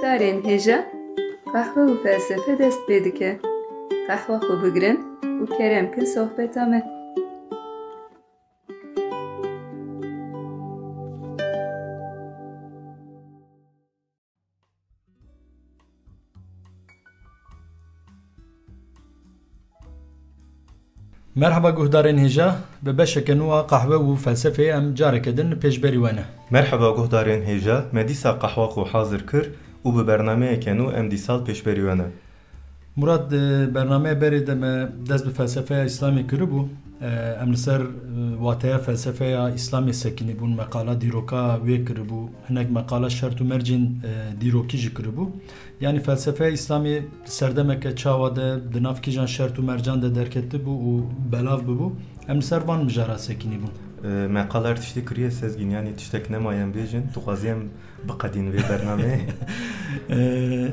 guhdarên hêja, qehwe û felsefe dest pê dike. Qehwa xwe bigirin û kerem kin sohbeta me. Merhaba guhdarên hêja, bi beşeke nû a qehwe û felsefeyê em careke din pêşberî we ne. Merhaba guhdarên hêja, me dîsa qehwa xwe hazir kir û bi bernameyeke nû em dîsal pêşberî we ne. Murat bernameyê berê de me dest bi felsefeya İslamê kiribû. Em li ser wateya felsefeya İslamê sekinî bûn, meqala dîroka wê kiribû, hinek meqala şert û mercên dîrokî jî kiribû. Yani felsefeya İslamê serdemeke çawa de di nav kîjan şert û mercan de derketibû û belav bibû. Em li ser van mijara sekinî bûn. Meqalar tiştê kiriye sezgîn, yani tiştek nemayen bêjin, dixwaziyem biqedîn vê bernameyê.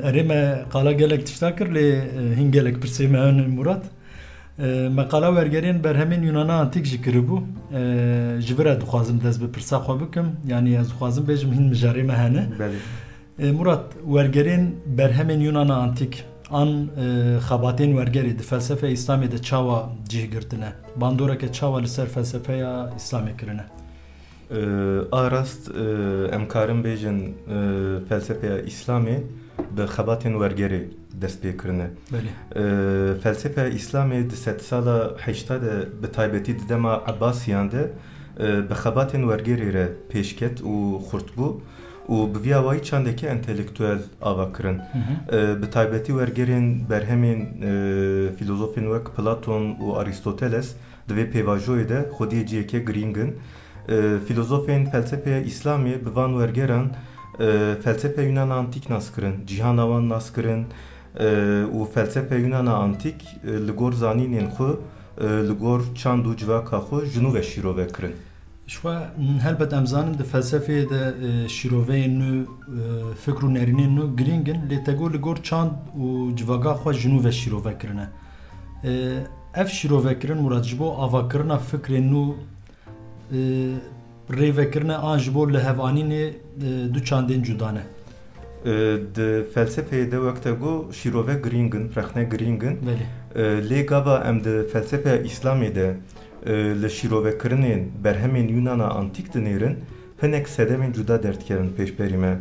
Erê me qala gelek tişta kir lê hin gelek pirsê me hene Murat. Meqala wergerên berhemên Yunana antîk jî kiribû. Ji vir re dixwazim dest bi pirsa xwe bikim, yani ez dixwazim bêjim hin mijarê me hene. Murat, wergerên berhemên Yunana antîk an xebatên wergerê di felsefe İslamê de çawa cih girtine? Bandoreke çawa li ser felsefeya İslamê kirine? Arast em karin bêjin felsefeya İslamê bi xebatên wergerê dest pê kirine. Felsefeya İslamê di sed sala heşta de bi taybetî di dema Abbasiyan de bi xebatên wergerê re pêşket û xurtbû û bi vîya wayî çandekî entelektûel ava kirin. Bi taybetî wergerên berhemên filozofên wek Platon û Aristoteles di vê pêvajoyê de xwediyê ciyeke girîngin. Filozofên felsefeya İslamê bi van wergeran felsefe Yunana antîk nas kirin, cîhana wan nas kirin û felsefe Yunana antîk li gor zanînên xwe li gor çand û civaka xwe ji nû ve şîrove kirin. Şwa helbet em zanin di felsefeyê de şîroveyên nû, fikr û nêrînên nû girîngin, lê tego li gor çand û civaka xwe ji nû ve şîrove kirine. Ev şîrovekirin Murat ji bo avakirina fikrên nû rêvekirine an ji bo lihevanînê du çandên cuda ne. Di felsefeyê de wek te got şîrove girîngin, rexne girîngin. Lê gava em di felsefeya İslamê de li şîrovekirinên berhemên Yunana antîk dinêrin, hinek sedemên cuda derdikerin pêşberî me.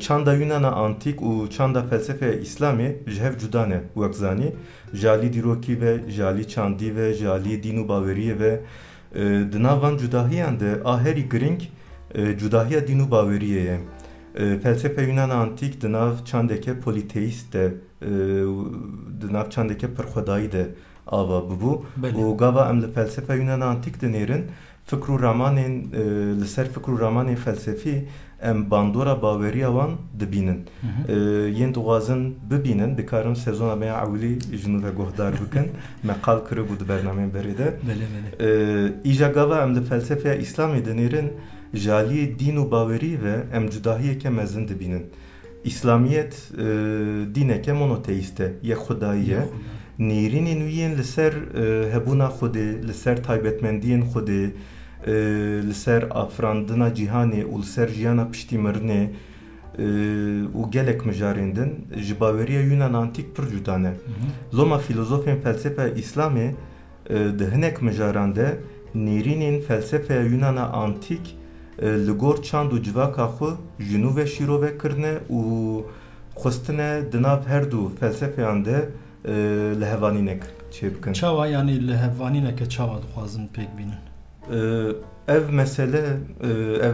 Çanda Yunana antîk û çanda felsefeya İslamê ji hev cuda ne wek zanî. Ji alî dîrokî ve, ji alî çandî ve, ji alî dîn û baweriyê ve. Di nav van cudahiyan de a herî giring cudahiya dîn û baweriyê ye. Felsefe Yunana antîk di nav çandeke politeîst de, di nav çandeke pirxwedayî de ava bibû û gava em li felsefe Yunana antîk dinêrin fikr û ramanên li ser fikr û ramanên felsefî em bandora baweriya wan dibînin. Yên dixwazin bibînin, dikarin sezona me ya ewlî ji nû ve guhdar bikin. Me qal kiribû di bernameyên berê de. Îja gava em li felsefeya İslamê dinêrin ji aliyê dîn û bawerî ve em cudahiyeke mezin dibînin. İslamiyet dîneke monoteîst e, yek xwedayî ye. Nêrînên wî yên li ser hebûna Xwedê, li ser taybetmendiyên Xwedê, li ser afirandina cîhanê û li ser jiyana piştî mirinê û gelek mijarên din ji baweriya Yunan antîk pir cuda ne. Loma filozofên felsefeya İslamê di hinek mijaran de nêrînên felsefeya Yunana antîk li gor çand û civaka xwe ji nû ve şîrove kirine û xwistine di nav her du felsefeyan de lihevanînek çê bikin. Çawa yani lihevanîneke çawa dixwazim pêk bînin. Ev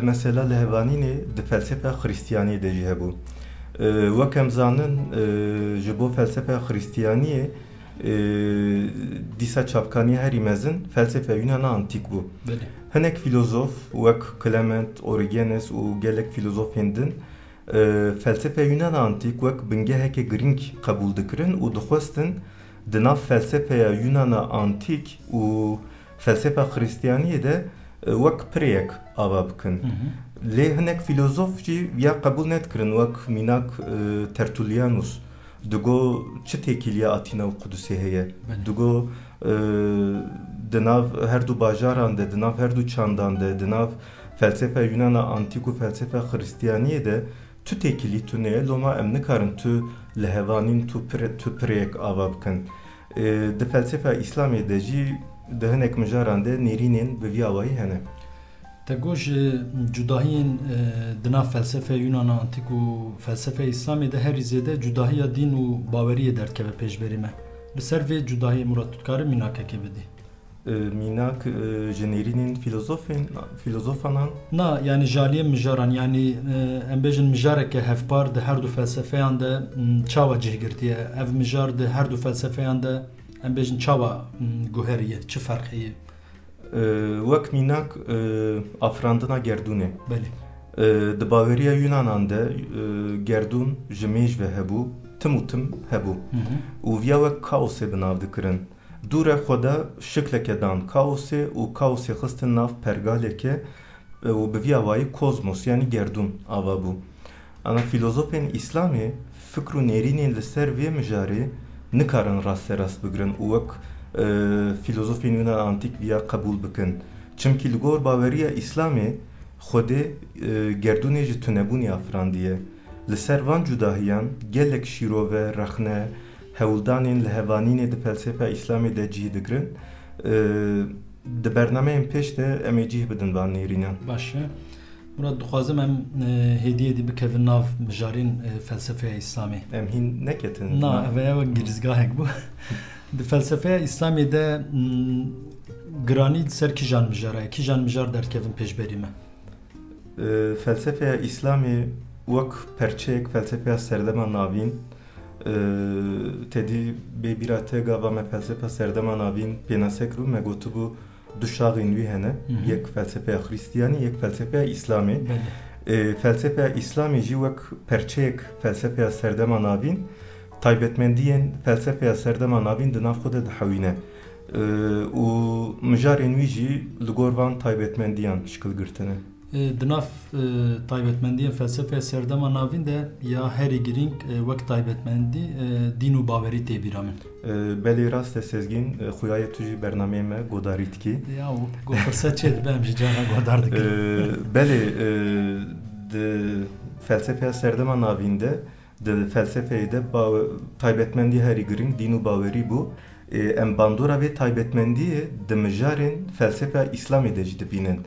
mesela lihevanînê di felsefeya Xristiyaniyê de jî hebû. Wek em zanin ji bo felsefeya Xristiyaniyê dîsa çavkanî herî mezin felsefeya Yunana antîk bû. Hinek filozof wek Clement, Origenes û gelek filozofên din felsefeya Yunana antîk wek bingeheke girîng qebûl dikirin û dixwestin di nav felsefeya Yunana antîk û felsefeya Xristiyaniyê de wek pirêyek ava bikin. Lê hinek filozof jî ya qebûl nedkirin wek mînak Tertullianus. Digo çi têkiliya Atîna û Qudusê heye. Digo di nav her du bajaran de, di nav her du çandan de, di nav felsefe Yunana antîk û felsefe Xristiyaniyê de tu tekili tu neye loma em nikarin tu lehevanin tu pirek ava bikin. De felsefe İslamê de jî di hinek mijaran de nêrînên bi vî awayî hene. Te goj cudahiyên di nav felsefe Yunana antik û felsefe İslamê de herî zêde cudahiya dîn û baweriyê derkeve pêşberî me. Li ser vê cudahiyê Murat tu dikarim mînakekê bidî? Mînak ji nêrînên filozofan Na yani jaliyên mijaran yani em bêjin mijareke hevpar di her du felsefeyan de çawa cihgirtiye. Ev mijar di her du felsefeyan de em bêjin çawa guheriye, çi ferq heye? Wek mînak afirandina gerdûnê. Belê. Di baweriya Yunanan de gerdûn ji mêj ve hebû, tim û tim hebû. û viya wek kaosê bi nav dikirin. Dûre xwe de şikleke dan kaosê û kaosê xistin nav pergaleke û bi vî awayî kozmos yani gerdûn ava bû. Ana filozofên İslamê fikr û nêrînên li ser vê mijarê nikarin rastserast bigirin û wek filozofên Yunan antik viya qebûl bikin. Çimkî li gor baweriya İslamê Xwedê gerdûnê ji tunebûnê afirandiye. Li ser van cudahiyan gelek şîrove, rexne, hewldanên li hevanînê di felsefa İslamê de cih dikirin. Di bernameyên pêş de em ê cih bidin van nêrînan. Baş e. Murat dixwazim em hêdiyê dî bikevin nav mijarên felsefeya İslamê. Em hîn neketin. Na ev wek girizgahek bû. Di felsefeya İslamê de giranî ser kîjan mijara, kîjan mijar derkevin pêşberî me? Felsefeya İslamê wek perçeyek felsefeya serdema navîn tedî bêbîra te gava me felsefa serdema navîn pênasekirû me gotibû du şaxên wî hene. Yek felsefeya Xristiyanî, yek felsefeya İslamê. Felsefeya İslamê jî wek perçeyek felsefeya serdema navîn taybetmendiyên felsefeya serdema navîn di nav xwe de dihewîne. û mijarên wî jî li gor van taybetmendiyan şikilgirtine. Di nav taybetmendiyên felsefeya serdema navîn de ya herî girîng wek taybetmendî dîn û bawerî tê bîra min. Belê rast e sezgîn xuyayê tu jî bernameyê me godarî dikî. Ya got firset çê dibe em jî cana godar dikin. Belê di felsefeya serdema navîn de di felsefeyê de taybetmendî herî girîng dîn û bawerî bû. Em bandora vê taybetmendiyê di mijarên felsefeya İslamê de jî dibînin.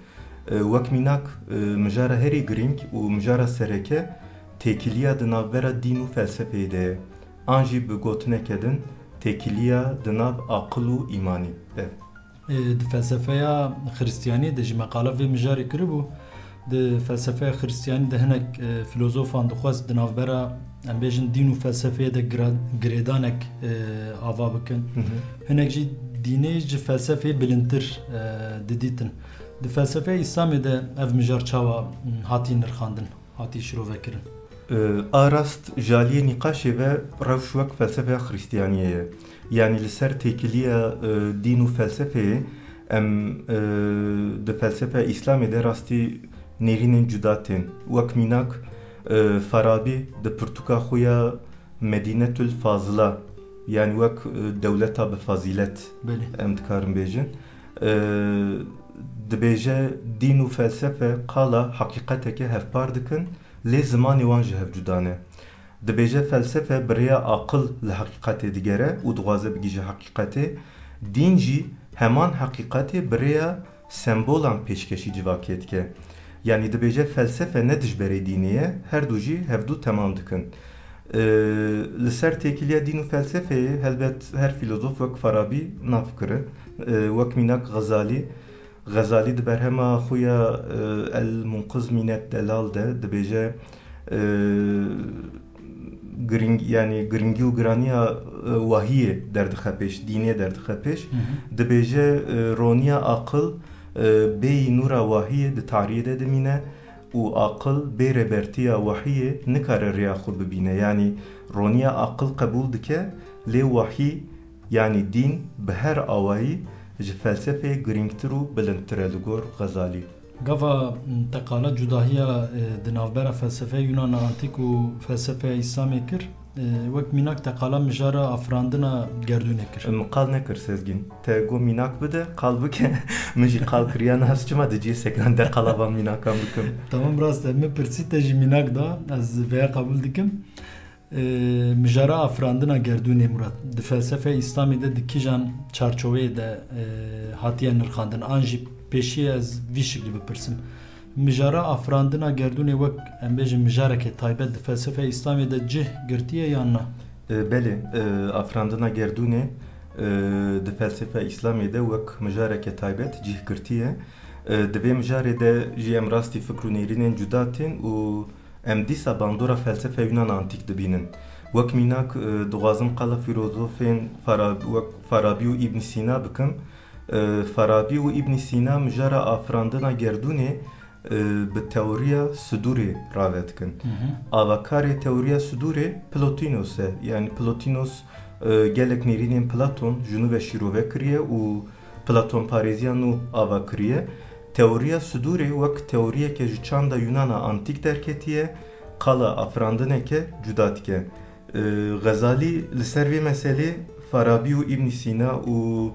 Wek mînak mijara herî girîng û mijara sereke têkiliya di navbera dîn û felsefeyê de ye. An jî bi gotineke din têkiliya di nav aqil û îmanî de. Di felsefeya Xristiyanî de jî meqala vê mijarê kiribû. Di felsefeya Xristiyanî de hinek filozofan dixwaz di navbera em bêjin dîn û felsefeyê de girêdanek ava bikin. Hinek jî dînê ji felsefeyê bilindtir didîtin. Di felsefeya İslamê de ev mijar çawa hatî nirxandin, hatî şirovekirin? Arast jaliyê nîqaşê ve rewş wek felsefeya Xristiyaniyê ye. Yani li ser têkiliya dîn û felsefeyê em di felsefeya İslamê de rastî nêrînên cuda tên. Wek mînak Farabi di pirtûka xwe ya Medînetül Fazila yani wek dewleta bi fazilet em dikarin bêjin. Dibêje dîn û felsefe qala hakîqeteke hevpar dikin lê zimanê wan ji hev cuda ne. Dibêje felsefe birêya aqil li hakîqetê digere û dixwaze bigîje hakîqetê. Dîn jî heman hakîqetê birêya sembolan pêşkeşî civakê dike. Yani dibêje felsefe ne dijberê dînê ye her du jî hevdû temam dikin. Li ser têkiliya dîn û felsefeyê helbet her filozof wek Farabi navkirin. Wek mînak Ghazali di berhema xwe ya El Munqiz Minet Delal de dibêje giringî û giraniya wahiyê derdixe pêş, dînê derdixe pêş. Dibêje roniya aqil bêyî nûra wahiyê di tariyê de dimîne û aqil bê rêbertiya wahiyê nikare rêya xwe bibîne. Yani roniya aqil qebûl dike lê wahî yani dîn bi her awayî ji felsefeyê girîngtir û bilindtir e li gor Ghazalî. Gava teqala cudahiya di navbera felsefeya Yunan antik û felsefeya İslamê kir وەک میناک te qala mijara afirandina gerdûnê kir. Qal nekir Sezgin. Te got mînak bide, qal bike. Min jî qal kiriyan hest çima dicî sekan de qala van mînakan bikim. Tamam rast me pirsî te jî mînak da ez vêya qabûl dikim. Mijara afirandina gerdûnê Murat. Di felsefe İslamê de di kîjan çarçoveyê de hatiye nirxandin. An jî pêşî ez vî şeklî bipirsim. Mijara afirandina gerdûnê wek em bêjin mijarekê taybet di felsefe İslamê de cih girtiye yan na? Belê, afirandina gerdûnê di felsefe İslamê de wek mijareke taybet cih girtiye. Di vê mijarê de jî em rastî fikr û nêrînên cuda tên û em dîsa bandora felsefe Yunan antîk dibînin. Wek mînak dixwazim qala filozofên wek Farabi û İbn Sîna bikim. Farabi û İbn Sîna mijara afirandina gerdûnê bi teoriya sudûrê rave dikin. Avakarê teoriya sudûrê Plotinos e. Yani Plotinos gelek nêrînên Platon ji nû ve şîrove kiriye û Platon parêziyan û ava kiriye. Teoriya sudûrê wek teoriyeke ji çanda Yunana antîk derketiye, qala afirandineke cuda dike. Ghezalî li ser vê meselê Farabi û İbn Sîna û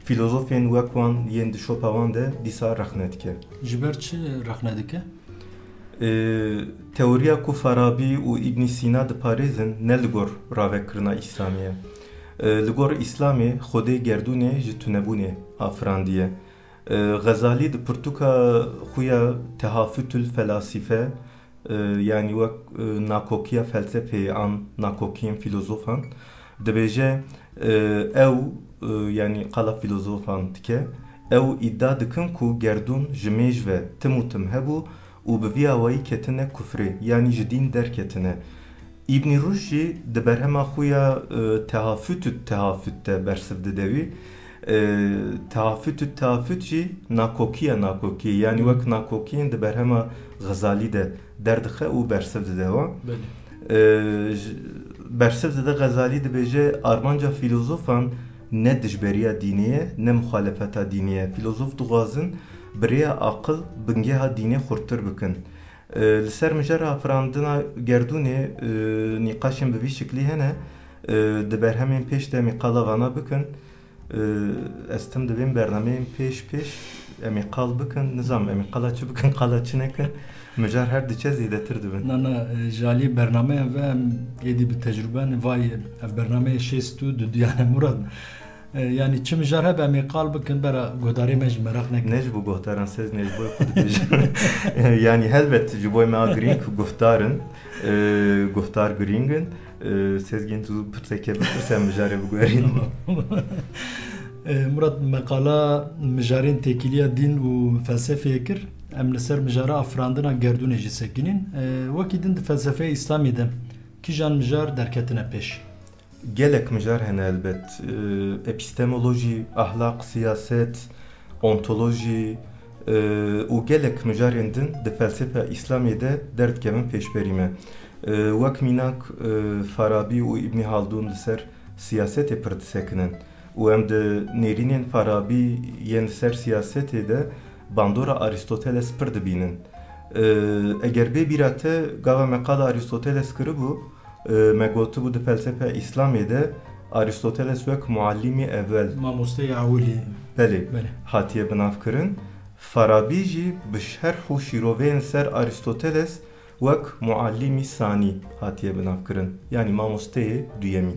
filozofên wek wan yên di şopa wan de dîsa rexne dike. Ji ber çi rexne dike? Teoriya ku Farabi û İbn Sîna diparêzin ne li gor ravekirina İslamî ye. Li gor İslamê Xwedê gerdûnê ji tunebûnê afirandiye. Ghezalî di pirtûka xwe ya Tehafütül Felasife yani wek nakokiya felsefeyê an nakokiyên filozofan dibêje ew yani qala filozofan dike ew iddia dikin ku gerdûn ji mêj ve tim û tim hebû û bi vî awayî ketine kufrê yani ji dîn derketine. İbn Rushd jî di berhema xwe ya tehafüt de bersiv dide wî. Tehafüt jî nakokiya yani wek nakokiyên di berhema Ghezalî de derdixe û bersiv dide wan. Bersiv dide Ghezalî dibêje armanca filozofan ne dijberiya dînê ye ne muxalefeta dînê ye. Filozof dixwazin birêya aqil bingeha dînê xurtir bikin. Li ser mijara afirandina gerdûnê nîqaşên bi vî şeklî hene di berhemên pêş de em ê qala vana bikin. Ez tim divêm bernameyên pêş em ê qal bikin nizam em ê qala çi bikin qala çi nekin mijar her diçe zêdetir dibin. Nana jalî bernameya ve em êdî bi tecrüben vay ev bernameyê şêstû du yani Murat. Yani çi mijar hebe em ê qal bikin bera guhdarê me ji merak nekin. Ne ji bo guhdaran sez ne ji bo xwe dibêjin. Yani helbet ji bo me girîng guhdarin guhdar girîngin. Sezgin tu pirseke bipirse mijarê biguherîn. Murat meqala mijarên têkiliya dîn û felsefeyê kir. Em li ser mijara afirandina gerdûnê jî sekinin. Wekî din di felsefeya İslamê de kîjan mijar derketine pêş? Gelek mijar hene elbet. Epistemoloji, ahlak, siyaset, ontoloji û gelek mijarên din di felsefeya İslamê de derdkevin pêşberîme. Wek mînak Farabi û İbn Haldun li ser siyasetê pir disekinin û em di nêrînên Farabî yên li ser siyasetê de bandora Aristoteles pir dibînin. Eger bê bîra te gava me qala Aristoteles kiribû me gotibû di felsefe İslamê de Aristoteles wek muallimî evvel mamosteyê awilî belê hatiye binavkirin. Farabi jî bi şerh û şîroveyên ser Aristoteles wek muallimî sanî hatiye binavkirin yani mamosteyê duyemî.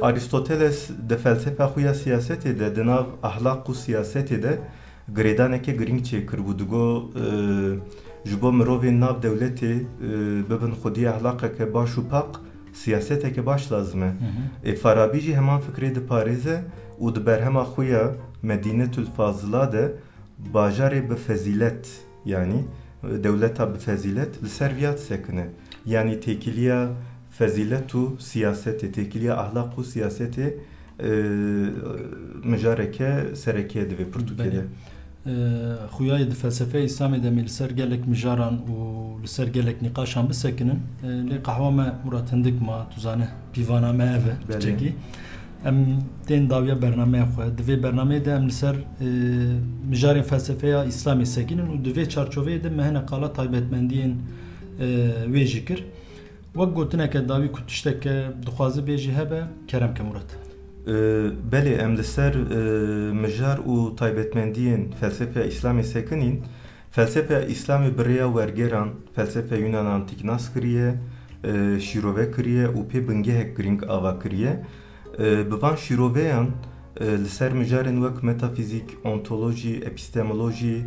Aristoteles di felsefa xwe ya siyasetê de di nav ahlak û siyasetê de girêdaneke girîng çêkiribû digo ji bo mirovên nav dewletê bibin xwedî ahlaqeke baş û pak siyaseteke baş lazim e. Farabi jî heman fikrê diparêze û di berhema xwe ya Medînetül Fazıla de bajarê bi fezilet yani devleta bi fezilet li ser vîya sekine. Yani têkiliya fezilet û siyasetê, têkiliya ahlak û siyasetê mijareke serekiye divê pirtûkê de. Xuyayê di felsefeya İslamê de li ser gelek mijaran û li ser gelek nîqaşan bisekinin. Lê qehwa me Murat hindik ma tu zane pîvana me ev e çekî. Em tên dawiya bernameya xwe. Di vê bernameyê de em li ser mijarên felsefeya İslamê sekinin û di vê çarçoveyê de me hene qala taybetmendiyên wê jî kir. وەک گوتنێکە داوی کو تشتێکە دخوازی بێژی هەبە کەرەم کە مرات بەێ ئەم لەسەر مژار و تایبەتمەندیên فەلسفeya ئیسلامê سێکنین فەلسفeya ئیسلامê birêya wergêran felsefeya Yunan antîk nas kiriye şîrove kiriye û pê bingehek girîng ava kiriye bi van şîroveyan li ser mijarên wek metafîzik, ontolojî, epistemolojî,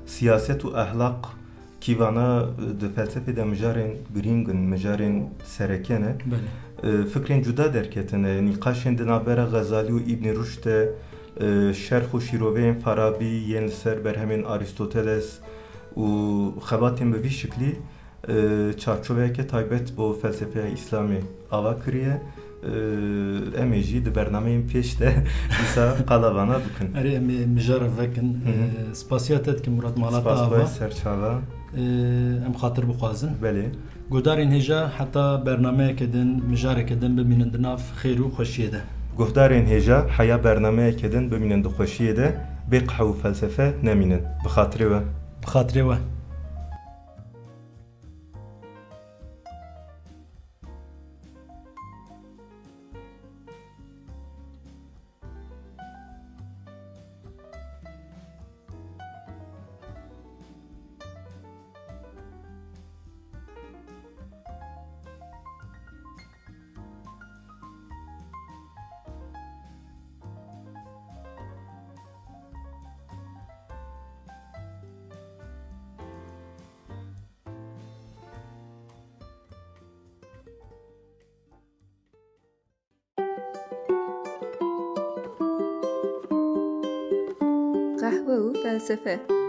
siyaset û ehlaq kîvana di felsefê de mijarên girîng in, mijarên sereke ne fikrên cuda derketine, nîqaşên di navbera Ghezalî û İbn Rüşdê şerx û şîroveyên Farabî yên li ser berhemên Aristoteles û xebatên bi vî şiklî çarçoveyeke taybet bo felsefeya İslamê ava kiriye em ê jî di bernameyên pêş de dîsa qalavana bikin. Erê em ê mijara vekin spasiya te dikim Murat malata ava serçava em xatir bixwazin belê guhdarên hêja heta bernameyeke din mijareke din bimînin di nav xêr û xweşiyê de guhdarên hêja heya bernameyeke din bimînin di xweşiyê de bê qehe û felsefe nemînin bi xatirê we bi xatirê we قهوه و فلسفه